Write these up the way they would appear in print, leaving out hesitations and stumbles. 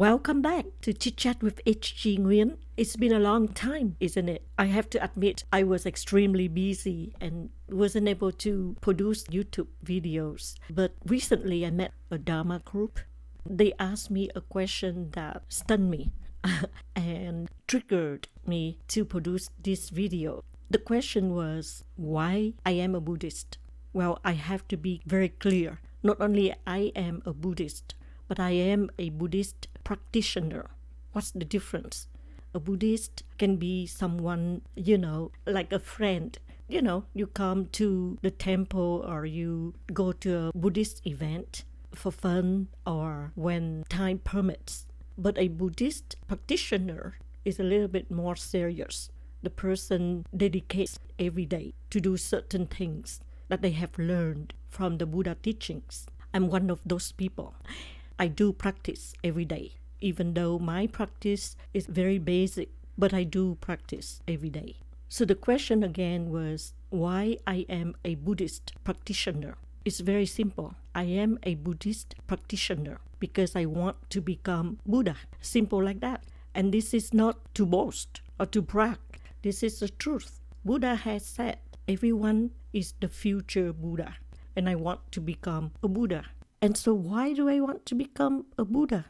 Welcome back to Chit Chat with HG Nguyen. It's been a long time, isn't it? I have to admit, I was extremely busy and wasn't able to produce YouTube videos. But recently I met a Dharma group. They asked me a question that stunned me and triggered me to produce this video. The question was, why I am a Buddhist? Well, I have to be very clear. Not only I am a Buddhist, but I am a Buddhist practitioner. What's the difference? A Buddhist can be someone, like a friend. You come to the temple or you go to a Buddhist event for fun or when time permits. But a Buddhist practitioner is a little bit more serious. The person dedicates every day to do certain things that they have learned from the Buddha teachings. I'm one of those people. I do practice every day, even though my practice is very basic, but I do practice every day. So the question again was why I am a Buddhist practitioner. It's very simple. I am a Buddhist practitioner because I want to become Buddha. Simple like that. And this is not to boast or to brag. This is the truth. Buddha has said everyone is the future Buddha, and I want to become a Buddha. And so why do I want to become a Buddha?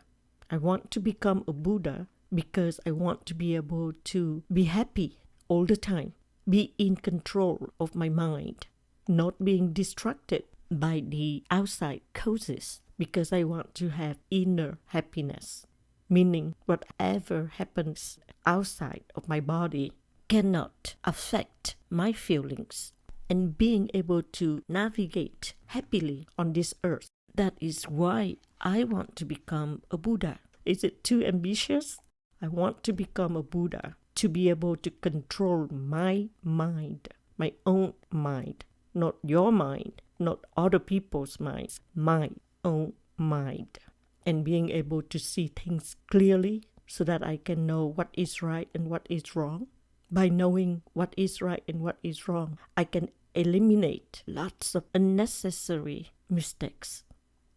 I want to become a Buddha because I want to be able to be happy all the time, be in control of my mind, not being distracted by the outside causes, because I want to have inner happiness, meaning whatever happens outside of my body cannot affect my feelings, and being able to navigate happily on this earth. That is why I want to become a Buddha. Is it too ambitious? I want to become a Buddha to be able to control my mind, my own mind, not your mind, not other people's minds, my own mind. And being able to see things clearly so that I can know what is right and what is wrong. By knowing what is right and what is wrong, I can eliminate lots of unnecessary mistakes.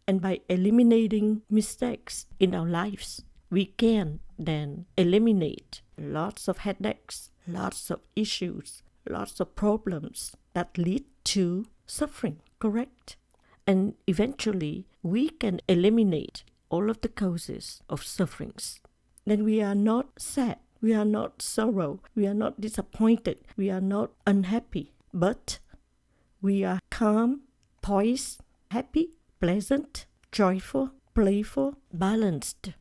And by eliminating mistakes in our lives, we can then eliminate lots of headaches, lots of issues, lots of problems that lead to suffering, correct? And eventually, we can eliminate all of the causes of sufferings. Then we are not sad, we are not sorrow, we are not disappointed, we are not unhappy, but we are calm, poised, happy, pleasant, joyful, playful, balanced,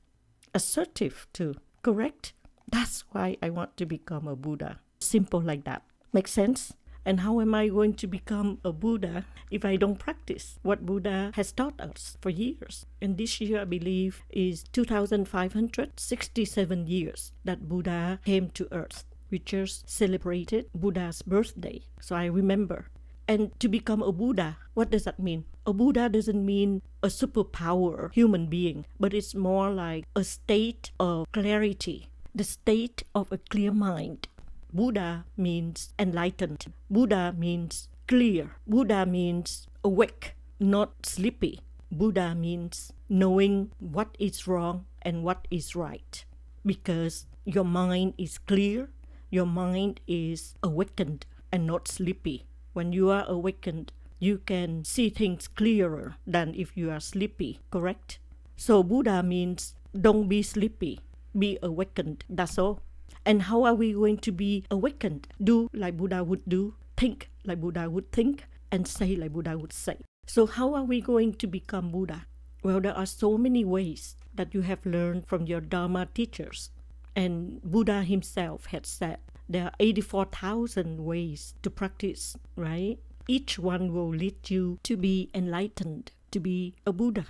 assertive too, correct? That's why I want to become a Buddha. Simple like that. Make sense? And how am I going to become a Buddha if I don't practice what Buddha has taught us for years? And this year, I believe, is 2,567 years that Buddha came to earth. We just celebrated Buddha's birthday. So I remember. And to become a Buddha, what does that mean? A Buddha doesn't mean a superpower human being, but it's more like a state of clarity, the state of a clear mind. Buddha means enlightened. Buddha means clear. Buddha means awake, not sleepy. Buddha means knowing what is wrong and what is right. Because your mind is clear, your mind is awakened and not sleepy. When you are awakened, you can see things clearer than if you are sleepy, correct? So Buddha means don't be sleepy, be awakened, that's all. And how are we going to be awakened? Do like Buddha would do, think like Buddha would think, and say like Buddha would say. So how are we going to become Buddha? Well, there are so many ways that you have learned from your Dharma teachers. And Buddha himself had said, there are 84,000 ways to practice, right? Each one will lead you to be enlightened, to be a Buddha.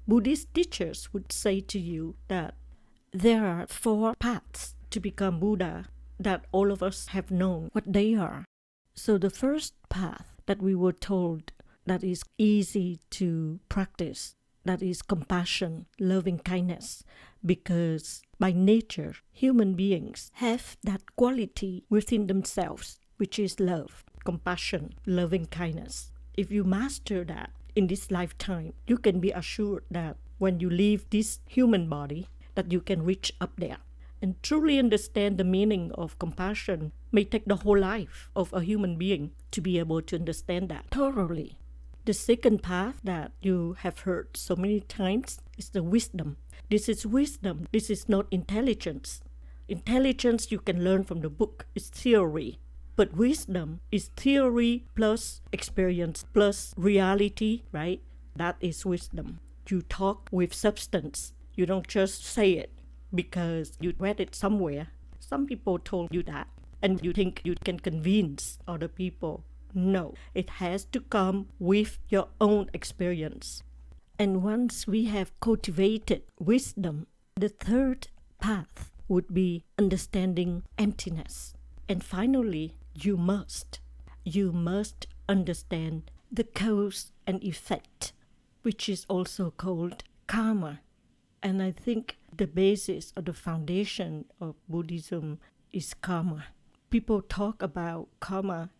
Buddhist teachers would say to you that there are 4 paths to become Buddha that all of us have known what they are. So the first path that we were told that is easy to practice, that is compassion, loving kindness, because by nature, human beings have that quality within themselves, which is love, compassion, loving kindness. If you master that in this lifetime, you can be assured that when you leave this human body, that you can reach up there. And truly understand the meaning of compassion may take the whole life of a human being to be able to understand that thoroughly. The second path that you have heard so many times is the wisdom. This is wisdom. This is not intelligence. Intelligence you can learn from the book. It's theory. But wisdom is theory plus experience plus reality, right? That is wisdom. You talk with substance. You don't just say it because you read it somewhere. Some people told you that, and you think you can convince other people. No, it has to come with your own experience. And once we have cultivated wisdom, the third path would be understanding emptiness. And finally, you must understand the cause and effect, which is also called karma. And I think the basis or the foundation of Buddhism is karma. People talk about karma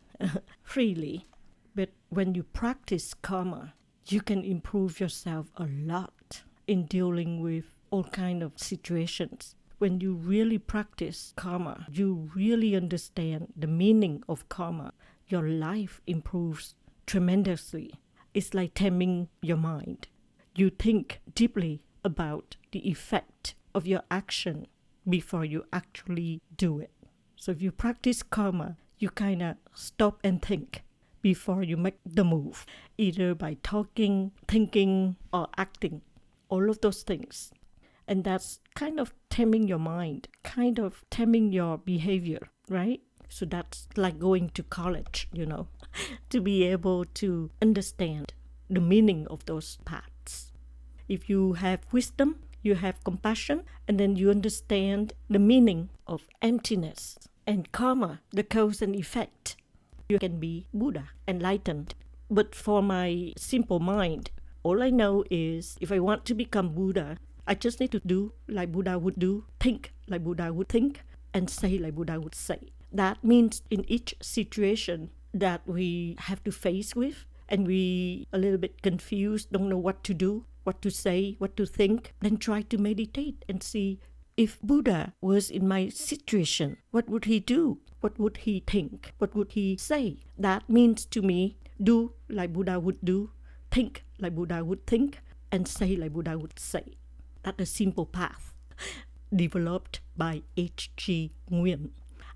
freely, but when you practice karma, you can improve yourself a lot in dealing with all kinds of situations. When you really practice karma, you really understand the meaning of karma, your life improves tremendously. It's like taming your mind. You think deeply about the effect of your action before you actually do it. So if you practice karma, you kind of stop and think before you make the move, either by talking, thinking, or acting, all of those things. And that's kind of taming your mind, kind of taming your behavior, right? So that's like going to college, to be able to understand the meaning of those paths. If you have wisdom, you have compassion, and then you understand the meaning of emptiness and karma, the cause and effect, you can be Buddha, enlightened. But for my simple mind, all I know is if I want to become Buddha, I just need to do like Buddha would do, think like Buddha would think, and say like Buddha would say. That means in each situation that we have to face with, and we a little bit confused, don't know what to do, what to say, what to think, then try to meditate and see if Buddha was in my situation, what would he do? What would he think? What would he say? That means to me, do like Buddha would do, think like Buddha would think, and say like Buddha would say. That's a simple path developed by ATTACHGMENT.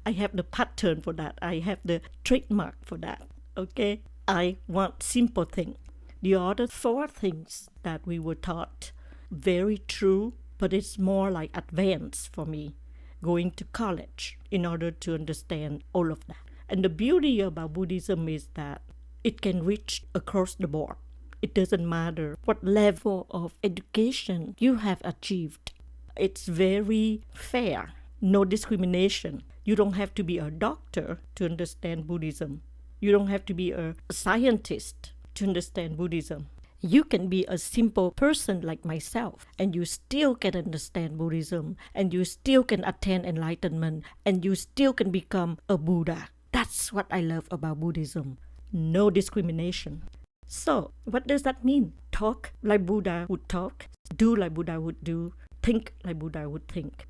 I have the pattern for that. I have the trademark for that. Okay? I want simple thing. The other 4 things that we were taught, very true, but it's more like advanced for me, going to college in order to understand all of that. And the beauty about Buddhism is that it can reach across the board. It doesn't matter what level of education you have achieved. It's very fair, no discrimination. You don't have to be a doctor to understand Buddhism. You don't have to be a scientist to understand Buddhism. You can be a simple person like myself, and you still can understand Buddhism, and you still can attain enlightenment, and you still can become a Buddha. That's what I love about Buddhism. No discrimination. So, what does that mean? Talk like Buddha would talk, do like Buddha would do, think like Buddha would think.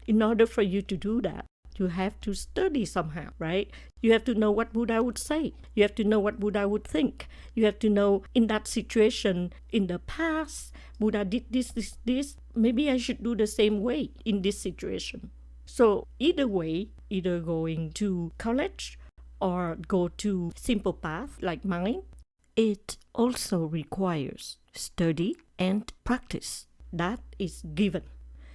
In order for you to do that, you have to study somehow, right? You have to know what Buddha would say. You have to know what Buddha would think. You have to know in that situation, in the past, Buddha did this. Maybe I should do the same way in this situation. So either way, either going to college or go to simple path like mine, it also requires study and practice. That is given.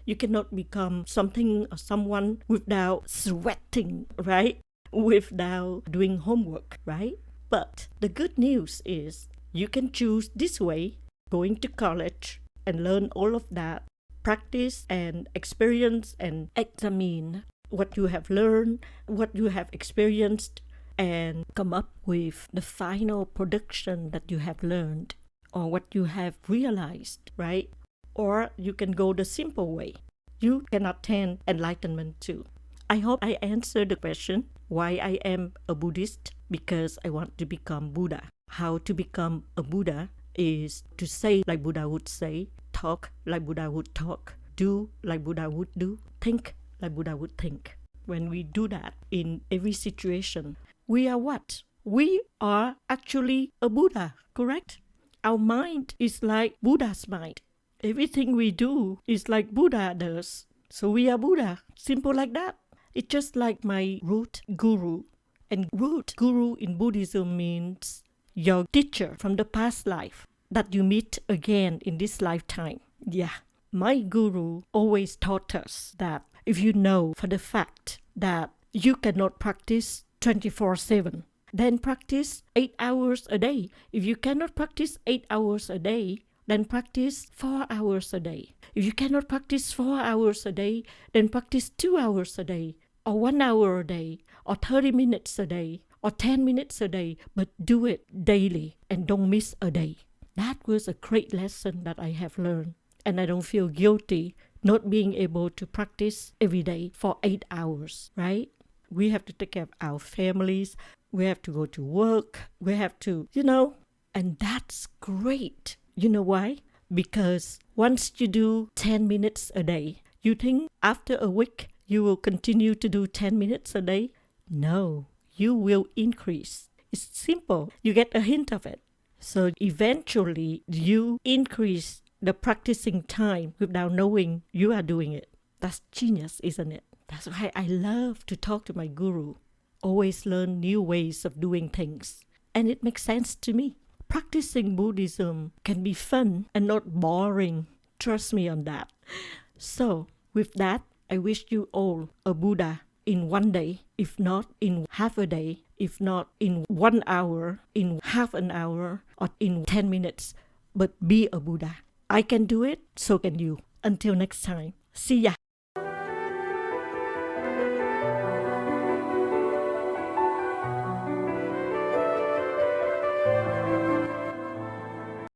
You cannot become something or someone without sweating, right? Without doing homework, right? But the good news is you can choose this way, going to college and learn all of that, practice and experience and examine what you have learned, what you have experienced, and come up with the final production that you have learned or what you have realized, right? Or you can go the simple way. You can attain enlightenment too. I hope I answered the question why I am a Buddhist, because I want to become Buddha. How to become a Buddha is to say like Buddha would say, talk like Buddha would talk, do like Buddha would do, think like Buddha would think. When we do that in every situation, we are what? We are actually a Buddha, correct? Our mind is like Buddha's mind. Everything we do is like Buddha does. So we are Buddha. Simple like that. It's just like my root guru. And root guru in Buddhism means your teacher from the past life that you meet again in this lifetime. Yeah. My guru always taught us that if you know for the fact that you cannot practice 24/7, then practice 8 hours a day. If you cannot practice 8 hours a day, then practice 4 hours a day. If you cannot practice 4 hours a day, then practice 2 hours a day, or 1 hour a day, or 30 minutes a day, or 10 minutes a day, but do it daily and don't miss a day. That was a great lesson that I have learned. And I don't feel guilty not being able to practice every day for 8 hours, right? We have to take care of our families. We have to go to work. We have to, and that's great. You know why? Because once you do 10 minutes a day, you think after a week you will continue to do 10 minutes a day? No, you will increase. It's simple. You get a hint of it. So eventually you increase the practicing time without knowing you are doing it. That's genius, isn't it? That's why I love to talk to my guru. Always learn new ways of doing things. And it makes sense to me. Practicing Buddhism can be fun and not boring. Trust me on that. So, with that, I wish you all a Buddha in one day, if not in half a day, if not in 1 hour, in half an hour, or in 10 minutes. But be a Buddha. I can do it, so can you. Until next time. See ya.